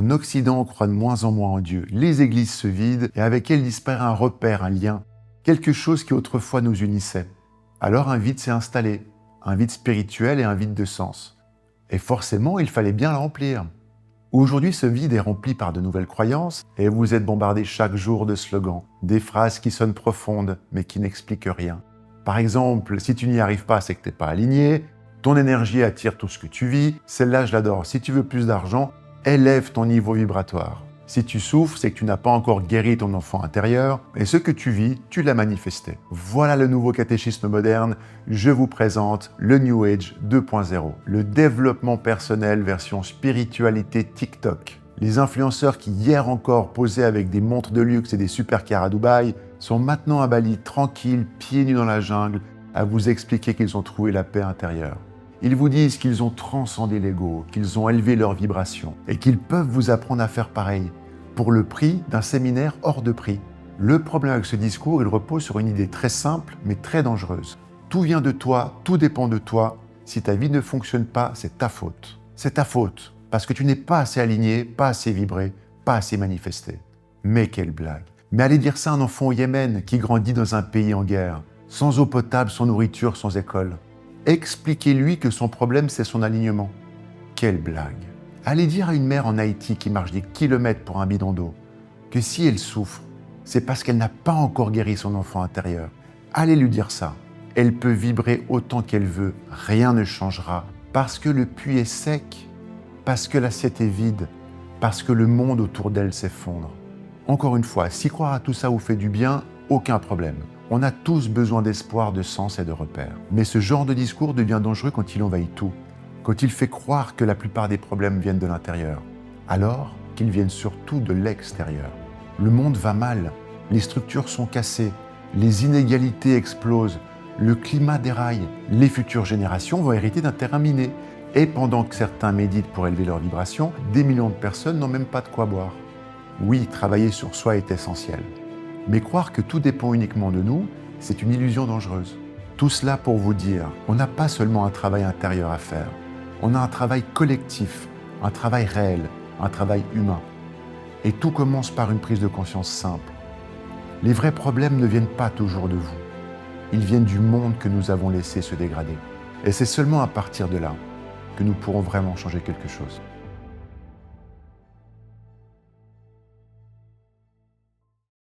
En Occident, on croit de moins en moins en Dieu. Les églises se vident et avec elles disparaît un repère, un lien, quelque chose qui autrefois nous unissait. Alors un vide s'est installé, un vide spirituel et un vide de sens. Et forcément, il fallait bien le remplir. Aujourd'hui, ce vide est rempli par de nouvelles croyances et vous êtes bombardé chaque jour de slogans, des phrases qui sonnent profondes mais qui n'expliquent rien. Par exemple, si tu n'y arrives pas, c'est que tu n'es pas aligné, ton énergie attire tout ce que tu vis, celle-là je l'adore, si tu veux plus d'argent, élève ton niveau vibratoire. Si tu souffres, c'est que tu n'as pas encore guéri ton enfant intérieur, et ce que tu vis, tu l'as manifesté. Voilà le nouveau catéchisme moderne, je vous présente le New Age 2.0, le développement personnel version spiritualité TikTok. Les influenceurs qui hier encore posaient avec des montres de luxe et des supercars à Dubaï sont maintenant à Bali, tranquilles, pieds nus dans la jungle, à vous expliquer qu'ils ont trouvé la paix intérieure. Ils vous disent qu'ils ont transcendé l'ego, qu'ils ont élevé leur vibration et qu'ils peuvent vous apprendre à faire pareil, pour le prix d'un séminaire hors de prix. Le problème avec ce discours, il repose sur une idée très simple mais très dangereuse. Tout vient de toi, tout dépend de toi. Si ta vie ne fonctionne pas, c'est ta faute. C'est ta faute, parce que tu n'es pas assez aligné, pas assez vibré, pas assez manifesté. Mais quelle blague! Mais allez dire ça à un enfant au Yémen qui grandit dans un pays en guerre, sans eau potable, sans nourriture, sans école. Expliquez-lui que son problème, c'est son alignement. Quelle blague! Allez dire à une mère en Haïti qui marche des kilomètres pour un bidon d'eau que si elle souffre, c'est parce qu'elle n'a pas encore guéri son enfant intérieur. Allez lui dire ça. Elle peut vibrer autant qu'elle veut, rien ne changera, parce que le puits est sec, parce que l'assiette est vide, parce que le monde autour d'elle s'effondre. Encore une fois, si croire à tout ça vous fait du bien, aucun problème. On a tous besoin d'espoir, de sens et de repères. Mais ce genre de discours devient dangereux quand il envahit tout, quand il fait croire que la plupart des problèmes viennent de l'intérieur, alors qu'ils viennent surtout de l'extérieur. Le monde va mal, les structures sont cassées, les inégalités explosent, le climat déraille, les futures générations vont hériter d'un terrain miné. Et pendant que certains méditent pour élever leur vibration, des millions de personnes n'ont même pas de quoi boire. Oui, travailler sur soi est essentiel. Mais croire que tout dépend uniquement de nous, c'est une illusion dangereuse. Tout cela pour vous dire, on n'a pas seulement un travail intérieur à faire, on a un travail collectif, un travail réel, un travail humain. Et tout commence par une prise de conscience simple. Les vrais problèmes ne viennent pas toujours de vous, ils viennent du monde que nous avons laissé se dégrader. Et c'est seulement à partir de là que nous pourrons vraiment changer quelque chose.